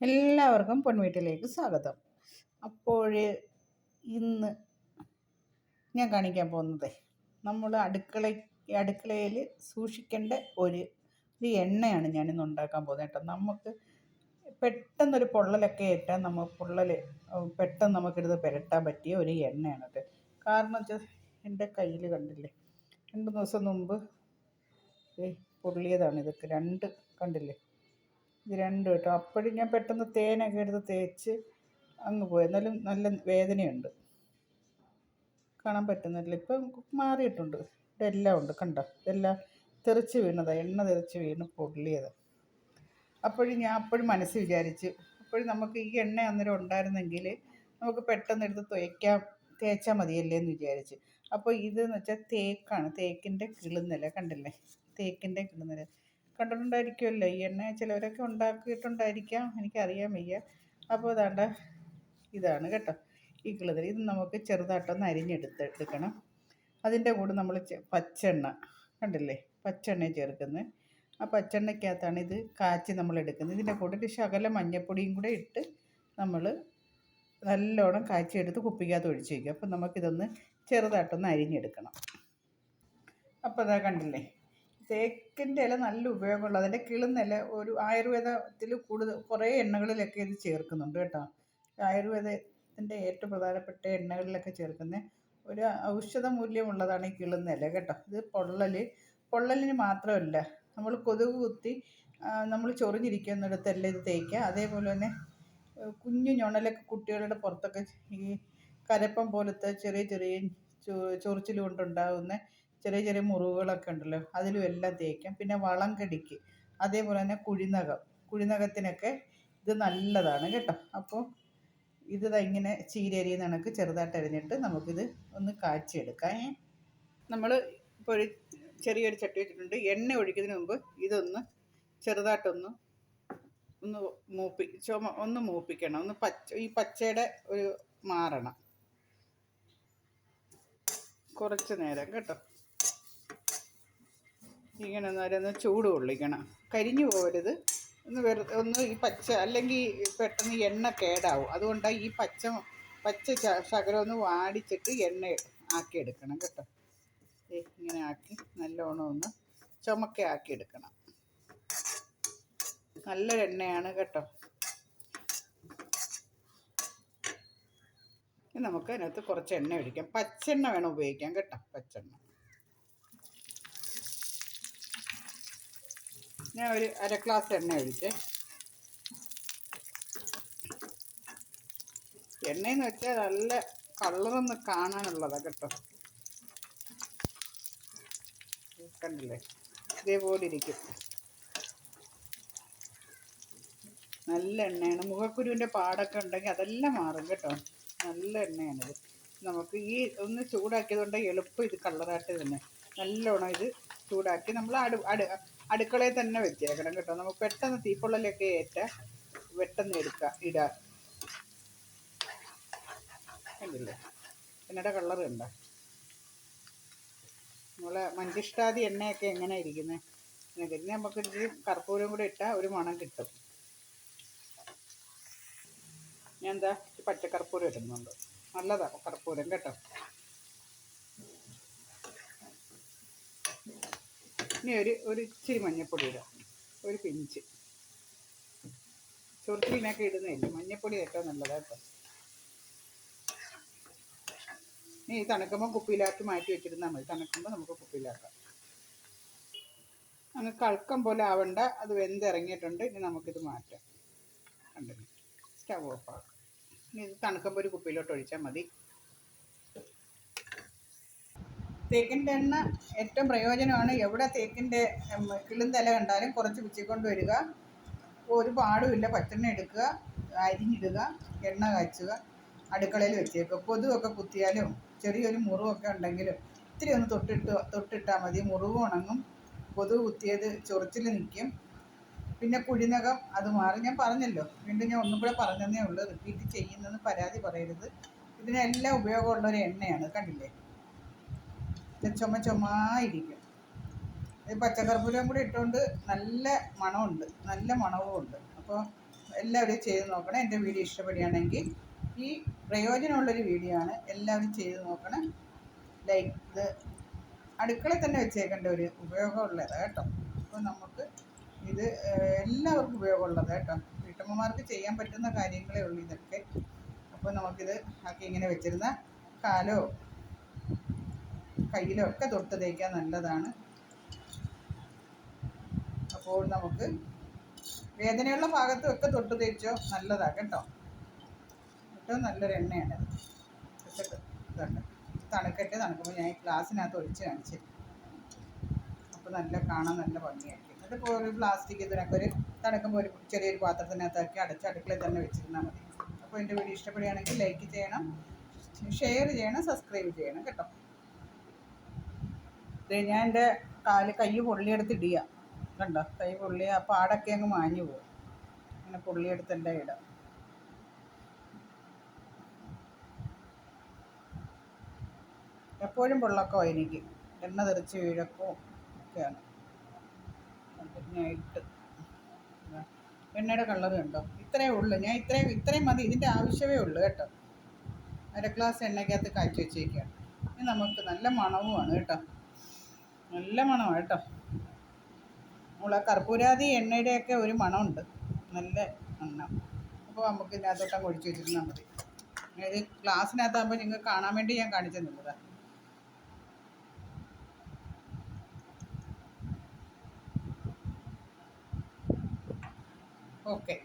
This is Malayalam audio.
എല്ലാവർക്കും പൊൻവീട്ടിലേക്ക് സ്വാഗതം. അപ്പോൾ ഇന്ന് ഞാൻ കാണിക്കാൻ പോകുന്നത് നമ്മൾ അടുക്കളയിൽ സൂക്ഷിക്കേണ്ട ഒരു എണ്ണയാണ് ഞാനിന്ന് ഉണ്ടാക്കാൻ പോകുന്നത് കേട്ടോ. നമുക്ക് പെട്ടെന്നൊരു പൊള്ളലൊക്കെ ഏറ്റാൽ പെട്ടെന്ന് നമുക്കിത് പുരട്ടാൻ പറ്റിയ ഒരു എണ്ണയാണ് കേട്ടോ. കാരണം വെച്ചാൽ എൻ്റെ കയ്യിൽ കണ്ടില്ലേ, 2 ദിവസം മുമ്പ് പൊള്ളിയതാണ്. ഇതൊക്കെ കണ്ടില്ലേ, ഇത് രണ്ടും കേട്ടോ. അപ്പോഴും ഞാൻ പെട്ടെന്ന് തേനൊക്കെ എടുത്ത് തേച്ച് അങ്ങ് പോയി. എന്നാലും നല്ല വേദനയുണ്ട്, കാണാൻ പറ്റുന്നില്ല. ഇപ്പം മാറിയിട്ടുണ്ട്. ഇതെല്ലാം ഉണ്ട്, കണ്ടോ, ഇതെല്ലാം തെറിച്ച് വീണതാണ്, എണ്ണ തെറിച്ച് വീണ് പൊള്ളിയത്. ഞാൻ അപ്പോഴും മനസ്സിൽ വിചാരിച്ചു, നമുക്ക് ഈ എണ്ണ അന്നേരം ഉണ്ടായിരുന്നെങ്കിൽ നമുക്ക് പെട്ടെന്ന് എടുത്ത് തേച്ചാൽ മതിയല്ലേ എന്ന് വിചാരിച്ച്. അപ്പോൾ ഇതെന്ന് വെച്ചാൽ തേക്കാണ്, തേക്കിൻ്റെ കിളുന്നില കണ്ടില്ലേ, തേക്കിൻ്റെ കിളുന്നില കണ്ടിട്ടുണ്ടായിരിക്കുമല്ലോ. ഈ എണ്ണ ചിലവരൊക്കെ ഉണ്ടാക്കിയിട്ടുണ്ടായിരിക്കാം, എനിക്കറിയാൻ വയ്യ. അപ്പോൾ ഇതാണ് കേട്ടോ ഈ കിളുന്നില. ഇത് നമുക്ക് ചെറുതായിട്ടൊന്ന് അരിഞ്ഞെടുക്കണം. അതിൻ്റെ കൂടെ നമ്മൾ പച്ചെണ്ണ കണ്ടില്ലേ, പച്ചെണ്ണ ചേർക്കുന്നത്. ആ പച്ചെണ്ണയ്ക്കകത്താണ് ഇത് കാച്ചി നമ്മൾ എടുക്കുന്നത്. ഇതിൻ്റെ കൂടെ ഒരു ശകലം മഞ്ഞൾപ്പൊടിയും കൂടെ ഇട്ട് നമ്മൾ നല്ലോണം കാച്ചിയെടുത്ത് കുപ്പിക്കകത്ത് ഒഴിച്ച് വയ്ക്കും. അപ്പം നമുക്കിതൊന്ന് ചെറുതായിട്ടൊന്ന് അരിഞ്ഞെടുക്കണം. അപ്പോൾ കണ്ടില്ലേ, തേക്കിൻ്റെ ഇല നല്ല ഉപയോഗമുള്ള, അതിൻ്റെ കിളുന്നില ഒരു ആയുർവേദത്തിൽ കുറേ എണ്ണകളിലൊക്കെ ഇത് ചേർക്കുന്നുണ്ട് കേട്ടോ. ആയുർവേദത്തിൻ്റെ ഏറ്റവും പ്രധാനപ്പെട്ട എണ്ണകളിലൊക്കെ ചേർക്കുന്ന ഒരു ഔഷധ മൂല്യമുള്ളതാണ് ഈ കിളുന്നില കേട്ടോ. ഇത് പൊള്ളലിന് മാത്രമല്ല, നമ്മൾ കൊതുക് കുത്തി നമ്മൾ ചൊറിഞ്ഞിരിക്കുന്നിടത്തെല്ലാം ഇത് തേക്കുക. അതേപോലെ തന്നെ കുഞ്ഞു ഞൊണലൊക്കെ കുട്ടികളുടെ പുറത്തൊക്കെ ഈ കരപ്പം പോലത്തെ ചെറിയ ചൊറിച്ചിൽ കൊണ്ടുണ്ടാകുന്ന ചെറിയ മുറിവുകളൊക്കെ ഉണ്ടല്ലോ, അതിലും എല്ലാം തേക്കാം. പിന്നെ വളം കടിക്ക്, അതേപോലെ തന്നെ കുഴിനകത്തിനൊക്കെ ഇത് നല്ലതാണ് കേട്ടോ. അപ്പോൾ ഇത് ഇങ്ങനെ ചീരരിയുന്ന കണക്ക് ചെറുതായിട്ട് അരിഞ്ഞിട്ട് നമുക്കിത് ഒന്ന് കാച്ചിയെടുക്കാം. നമ്മൾ ഇപ്പോൾ ചെറിയൊരു ചട്ടി വെച്ചിട്ടുണ്ട്. എണ്ണ ഒഴിക്കുന്നതിന് മുമ്പ് ഇതൊന്ന് ചെറുതായിട്ടൊന്ന് മൂപ്പിക്കണം. ഈ പച്ചയുടെ ഒരു മാറണം കുറച്ച് നേരം കേട്ടോ. ഇങ്ങനെ ഒന്ന് ചൂട് കൊള്ളിക്കണം, കരിഞ്ഞു പോകരുത്. ഒന്ന് ഈ പച്ച, അല്ലെങ്കിൽ പെട്ടെന്ന് എണ്ണ കേടാവും. അതുകൊണ്ടാണ് ഈ പച്ച ശകലം ഒന്ന് വാടിച്ചിട്ട് എണ്ണ ആക്കിയെടുക്കണം കേട്ടോ. ഇങ്ങനെ ആക്കി നല്ലോണം ഒന്ന് ചുമക്കാക്കിയെടുക്കണം. നല്ലൊരു എണ്ണയാണ് കേട്ടോ. നമുക്ക് അതിനകത്ത് കുറച്ച് എണ്ണ ഒഴിക്കാം. പച്ചെണ്ണ വേണം ഉപയോഗിക്കാൻ കേട്ടോ, പച്ചെണ്ണ. ഞാൻ ഒരു 1/2 ഗ്ലാസ് എണ്ണ ഒഴിച്ചേ. എണ്ണയെന്ന് വെച്ചാൽ നല്ല കളറൊന്ന് കാണാനുള്ളതാണ് കേട്ടോ. കണ്ടില്ലേ, ഇതേപോലെ ഇരിക്കും. നല്ല എണ്ണയാണ്. മുഖക്കുരുവിൻ്റെ പാടൊക്കെ ഉണ്ടെങ്കിൽ അതെല്ലാം മാറും കേട്ടോ. നല്ല എണ്ണയാണിത്. നമുക്ക് ഈ ഒന്ന് ചൂടാക്കിയതുകൊണ്ട് എളുപ്പം ഇത് കളറായിട്ട് തന്നെ നല്ലോണം ഇത് ചൂടാക്കി നമ്മൾ അടുക്കളയിൽ തന്നെ വെച്ചേക്കണം കേട്ടോ. നമുക്ക് പെട്ടെന്ന് തീപ്പൊള്ളലൊക്കെ പെട്ടെന്ന് ഇടാം. കണ്ടില്ലേ എണ്ണയുടെ കളർ കണ്ടോ. നമ്മളെ മഞ്ചിഷ്ടാദി എണ്ണയൊക്കെ എങ്ങനെ ഇരിക്കുന്നത് പിന്നെ നമുക്കൊരു കർപ്പൂരം കൂടെ ഇട്ടാൽ ഒരു മണം കിട്ടും. ഞാൻ പച്ചക്കർപ്പൂരം ഇടുന്നുണ്ട്, നല്ലതാണ് കർപ്പൂരം കേട്ടോ. ഇനി ഒരു ഇച്ചിരി മഞ്ഞൾപ്പൊടി ഇടാം, ഒരു പിഞ്ച്. ചൊറിച്ചിലിനൊക്കെ ഇടുന്നില്ല, മഞ്ഞൾപ്പൊടി ഏറ്റവും നല്ലതാണ് കേട്ടോ. ഇനി തണുക്കുമ്പോൾ കുപ്പിയിലാക്കി മാറ്റി വെച്ചിരുന്നാൽ മതി. തണുക്കുമ്പോൾ നമുക്ക് കുപ്പിയിലാക്കാം. അങ്ങ് കൾക്കം പോലെ ആവണ്ട, അത് വെന്തിറങ്ങിയിട്ടുണ്ട്. ഇനി നമുക്കിത് മാറ്റാം. കണ്ടില്ലേ, സ്റ്റവ് ഓഫാക്കാം. ഇനി ഇത് തണുക്കുമ്പോൾ ഒരു കുപ്പിയിലോട്ട് ഒഴിച്ചാൽ മതി. തേക്കിൻ്റെ എണ്ണ ഏറ്റവും പ്രയോജനമാണ്. എവിടെ തേക്കിൻ്റെ കിളുന്തല കണ്ടാലും കുറച്ച് പിച്ചിക്കൊണ്ട് വരിക, ഒരു പാടുമില്ല. പച്ചെണ്ണ എടുക്കുക, അരിഞ്ഞിടുക, എണ്ണ കാച്ചുക, അടുക്കളയിൽ വെച്ചേക്കുക. കൊതുകൊക്കെ കുത്തിയാലും ചെറിയൊരു മുറിവൊക്കെ ഉണ്ടെങ്കിലും ഇത്തിരി ഒന്ന് തൊട്ടിട്ടാൽ മതി, മുറിവ് ഉണങ്ങും. കൊതുക് കുത്തിയത് ചൊറിച്ചിൽ നിൽക്കും. പിന്നെ കുഴിനകം അത് മാറി. ഞാൻ പറഞ്ഞല്ലോ, വീണ്ടും ഞാൻ ഒന്നും കൂടെ പറഞ്ഞതേ ഉള്ളൂ, റിപ്പീറ്റ് ചെയ്യുന്നത് പരാതി പറയരുത്. ഇതിനെല്ലാം ഉപയോഗമുള്ളൊരു എണ്ണയാണ്. കണ്ടില്ലേ, ചുമയിരിക്കും. ഇത് പച്ചക്കർപ്പൂരം കൂടി ഇട്ടുകൊണ്ട് നല്ല മണമുണ്ട്, നല്ല മണവും ഉണ്ട്. അപ്പോൾ എല്ലാവരും ചെയ്ത് നോക്കണം. എൻ്റെ വീഡിയോ ഇഷ്ടപ്പെടുകയാണെങ്കിൽ, ഈ പ്രയോജനമുള്ളൊരു വീഡിയോ ആണ്, എല്ലാവരും ചെയ്ത് നോക്കണം. ലൈക്ക് ഇത് അടുക്കളയിൽ തന്നെ വെച്ചേക്കേണ്ട ഒരു ഉപയോഗമുള്ളത് കേട്ടോ. അപ്പോൾ നമുക്ക് ഇത് എല്ലാവർക്കും ഉപയോഗമുള്ളത് കേട്ടോ. വീട്ടമ്മമാർക്ക് ചെയ്യാൻ പറ്റുന്ന കാര്യങ്ങളേ ഉള്ളൂ ഇതൊക്കെ. അപ്പോൾ നമുക്കിത് ആക്കി ഇങ്ങനെ വെച്ചിരുന്ന കാലോ കയ്യിലോ ഒക്കെ തൊട്ട് തേക്കാൻ നല്ലതാണ്. അപ്പോൾ നമുക്ക് വേദനയുള്ള ഭാഗത്തും ഒക്കെ തൊട്ട് തേച്ചോ, നല്ലതാണ് കേട്ടോ. ഏറ്റവും നല്ലൊരു എണ്ണയാണത്. വെച്ചിട്ട് ഇതുണ്ട്, തണുക്കട്ടെ. തണുക്കുമ്പോൾ ഞാൻ ഗ്ലാസ്സിനകത്ത് ഒഴിച്ച് കാണിച്ചു. അപ്പോൾ നല്ല കാണാൻ നല്ല ഭംഗിയായിരിക്കും. എന്നിട്ട് ഒരു പ്ലാസ്റ്റിക് ഇതിനൊക്കെ ഒരു തണുക്കുമ്പോൾ ഒരു ചെറിയൊരു പാത്രത്തിനകത്താക്കി അടച്ച് അടുക്കളയിൽ തന്നെ വെച്ചിരുന്നാൽ മതി. അപ്പോൾ എൻ്റെ വീഡിയോ ഇഷ്ടപ്പെടുകയാണെങ്കിൽ ലൈക്ക് ചെയ്യണം, ഷെയർ ചെയ്യണം, സബ്സ്ക്രൈബ് ചെയ്യണം കേട്ടോ. ഞാൻ എൻ്റെ കൈ പൊള്ളിയെടുത്ത് ഇടുക കണ്ടോ. കൈ പൊള്ളിയ ആ പാടൊക്കെ അങ്ങ് മാഞ്ഞു പോകും. അങ്ങനെ പൊള്ളിയെടുത്ത് എൻ്റെ ഇടാം. എപ്പോഴും പൊള്ളക്കോ എനിക്ക്, എണ്ണ തെറിച്ച് വീഴക്കോ ഒക്കെയാണ്. ഞാൻ ഇട്ട് എണ്ണയുടെ കളർ കണ്ടോ, ഇത്രയേ ഉള്ളൂ. ഞാൻ ഇത്രയും മതി, ഇതിൻ്റെ ആവശ്യമേ ഉള്ളൂ കേട്ടോ. അര ഗ്ലാസ് എണ്ണയ്ക്കകത്ത് കാച്ചി വെച്ചേക്കുകയാണ്. ഇനി നമുക്ക് നല്ല മണവുമാണ് കേട്ടോ, നല്ല മണമാണ് കേട്ടോ. നമ്മൾ കർപ്പൂരാതി എണ്ണയുടെയൊക്കെ ഒരു മണമുണ്ട്, നല്ല എണ്ണ. അപ്പോൾ നമുക്ക് ഇതിനകത്തോട്ടങ്ങ് ഒഴിച്ച് വെച്ചിരുന്നാൽ മതി. ഇത് ഗ്ലാസ്സിനകത്താകുമ്പോൾ നിങ്ങൾക്ക് കാണാൻ വേണ്ടി ഞാൻ കാണിച്ചു തന്നതാണ്. ഓക്കെ.